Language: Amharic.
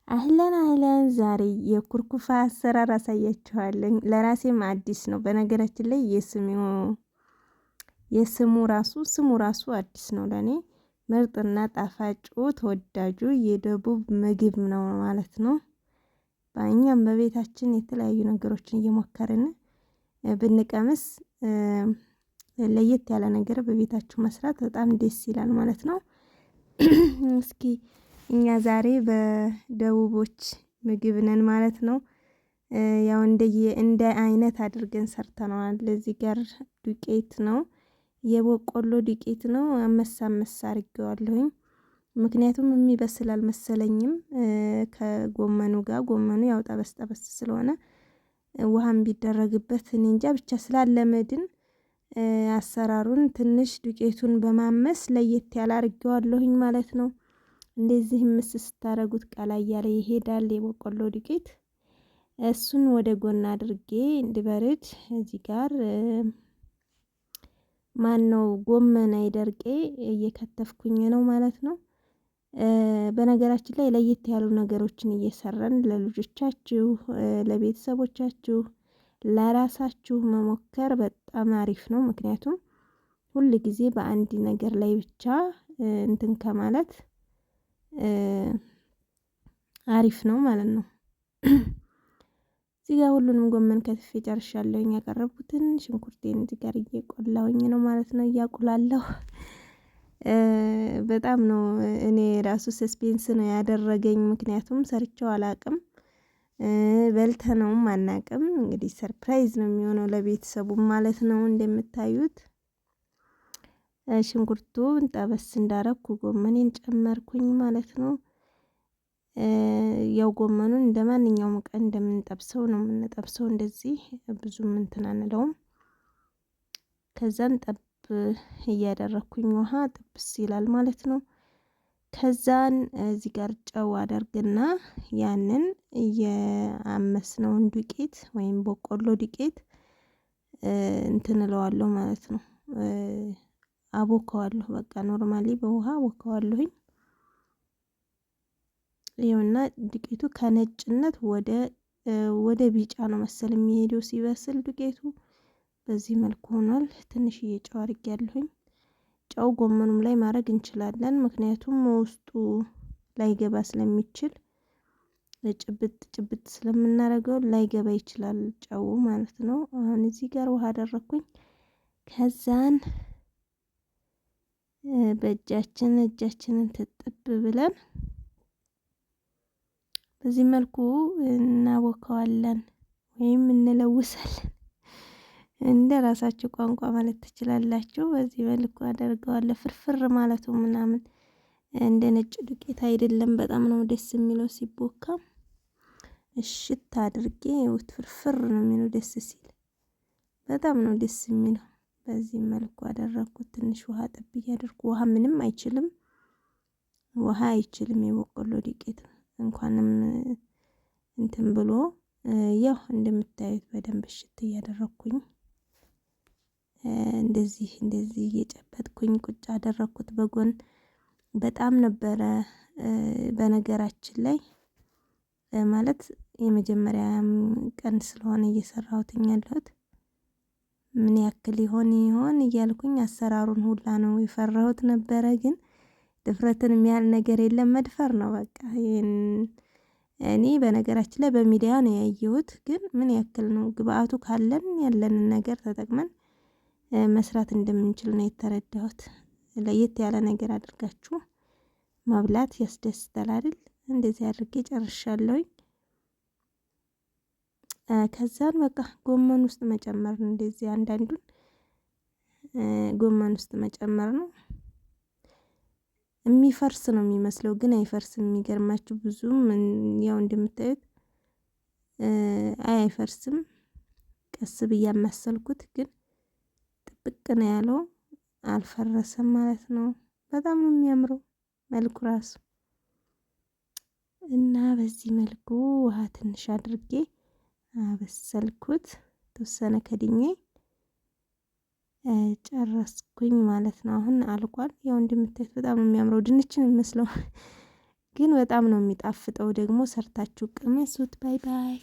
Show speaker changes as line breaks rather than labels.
አህለን አህለን ዛሬ የኩርኩፋ አሰራር አሳያችኋለሁ። ለራሴም አዲስ ነው። በነገራችን ላይ ስሙ ራሱ አዲስ ነው ለኔ። ምርጥና ጣፋጩ ተወዳጁ የደቡብ ምግብ ነው ማለት ነው። በእኛም በቤታችን የተለያዩ ነገሮችን እየሞከርን ብንቀምስ ለየት ያለ ነገር በቤታችሁ መስራት በጣም ደስ ይላል ማለት ነው። እስኪ እኛ ዛሬ በደቡቦች ምግብ ነን ማለት ነው። ያው እንደ አይነት አድርገን ሰርተነዋል። ለዚህ ጋር ዱቄት ነው፣ የበቆሎ ዱቄት ነው። አመሳ አድርጌዋለሁኝ። ምክንያቱም የሚበስል አልመሰለኝም ከጎመኑ ጋር። ጎመኑ ያው ጠበስ ስለሆነ ውሃም ቢደረግበት እኔ እንጃ ብቻ ስላለመድን አሰራሩን ትንሽ ዱቄቱን በማመስ ለየት ያለ አድርጌዋለሁኝ ማለት ነው። እንደዚህ ምስ ስታረጉት ቀላ እያለ ይሄዳል የበቆሎ ዱቄት። እሱን ወደ ጎን አድርጌ እንዲበርድ እዚህ ጋር ማነው ጎመን አይደርቄ እየከተፍኩኝ ነው ማለት ነው። በነገራችን ላይ ለየት ያሉ ነገሮችን እየሰራን ለልጆቻችሁ፣ ለቤተሰቦቻችሁ፣ ለራሳችሁ መሞከር በጣም አሪፍ ነው። ምክንያቱም ሁል ጊዜ በአንድ ነገር ላይ ብቻ እንትን ከማለት አሪፍ ነው ማለት ነው። እዚህ ጋር ሁሉንም ጎመን ከትፌ ጨርሻለሁኝ። ያቀረብኩትን ሽንኩርቴን እዚህ ጋር እየቆላሁኝ ነው ማለት ነው። እያቁላለሁ በጣም ነው እኔ ራሱ ሰስፔንስ ነው ያደረገኝ። ምክንያቱም ሰርቼው አላቅም፣ በልተነውም አናቅም። እንግዲህ ሰርፕራይዝ ነው የሚሆነው ለቤተሰቡም ማለት ነው። እንደምታዩት ሽንኩርቱን ጠበስ እንዳረኩ ጎመኔን ጨመርኩኝ ማለት ነው። ያው ጎመኑን እንደማንኛውም ቀን እንደምንጠብሰው ነው የምንጠብሰው። እንደዚህ ብዙም እንትን አንለውም። ከዛን ጠብ እያደረኩኝ ውሃ ጥብስ ይላል ማለት ነው። ከዛን እዚህ ጋር ጨው አደርግና ያንን የአመስነውን ዱቄት ወይም በቆሎ ዱቄት እንትን እለዋለሁ ማለት ነው። አቦካዋለሁ። በቃ ኖርማሊ በውሃ አቦካዋለሁኝ። ይኸውና ዱቄቱ ከነጭነት ወደ ቢጫ ነው መሰል የሚሄደው ሲበስል ዱቄቱ። በዚህ መልኩ ሆኗል። ትንሽዬ ጨው አድርጌያለሁኝ። ጨው ጎመኑም ላይ ማድረግ እንችላለን፣ ምክንያቱም ውስጡ ላይገባ ስለሚችል ጭብጥ ስለምናደርገው ላይገባ ይችላል ጨው ማለት ነው። አሁን እዚህ ጋር ውሃ አደረኩኝ። ከዛን እጃችንን ትጥብ ብለን በዚህ መልኩ እናቦከዋለን ወይም እንለውሳለን። እንደ ራሳችሁ ቋንቋ ማለት ትችላላችሁ። በዚህ መልኩ አደርገዋለሁ። ፍርፍር ማለቱ ምናምን እንደ ነጭ ዱቄት አይደለም። በጣም ነው ደስ የሚለው ሲቦካ። እሽት አድርጌ ፍርፍር ነው የሚለው ደስ ሲል። በጣም ነው ደስ የሚለው። በዚህ መልኩ አደረኩት። ትንሽ ውሃ ጠብ እያደረኩ ውሃ ምንም አይችልም፣ ውሃ አይችልም የበቆሎ ዱቄት እንኳንም እንትን ብሎ ያው እንደምታዩት በደንብ እሽት እያደረኩኝ እንደዚህ እየጨበጥኩኝ ቁጭ አደረኩት በጎን። በጣም ነበረ በነገራችን ላይ ማለት የመጀመሪያም ቀን ስለሆነ እየሰራሁትኝ ያለሁት ምን ያክል ይሆን እያልኩኝ አሰራሩን ሁላ ነው የፈራሁት ነበረ። ግን ድፍረትን የሚያህል ነገር የለም፣ መድፈር ነው በቃ። እኔ በነገራችን ላይ በሚዲያ ነው ያየሁት። ግን ምን ያክል ነው ግብአቱ ካለን ያለንን ነገር ተጠቅመን መስራት እንደምንችል ነው የተረዳሁት። ለየት ያለ ነገር አድርጋችሁ መብላት ያስደስታል አይደል? እንደዚህ አድርጌ ጨርሻለሁኝ። ከዛን በቃ ጎመን ውስጥ መጨመር ነው። እንደዚህ አንዳንዱን ጎመን ውስጥ መጨመር ነው። የሚፈርስ ነው የሚመስለው ግን አይፈርስም። የሚገርማችሁ ብዙም ያው እንደምታዩት አይፈርስም። ቀስ ብዬ አመሰልኩት ግን ጥብቅ ነው ያለው፣ አልፈረሰም ማለት ነው። በጣም ነው የሚያምረው መልኩ ራሱ። እና በዚህ መልኩ ውሃ ትንሽ አድርጌ አበሰልኩት። ተወሰነ ከድኜ ጨረስኩኝ ማለት ነው። አሁን አልቋል። ያው እንደምታዩት በጣም ነው የሚያምረው። ድንች ነው የሚመስለው ግን በጣም ነው የሚጣፍጠው። ደግሞ ሰርታችሁ ቅመሱት። ባይ ባይ።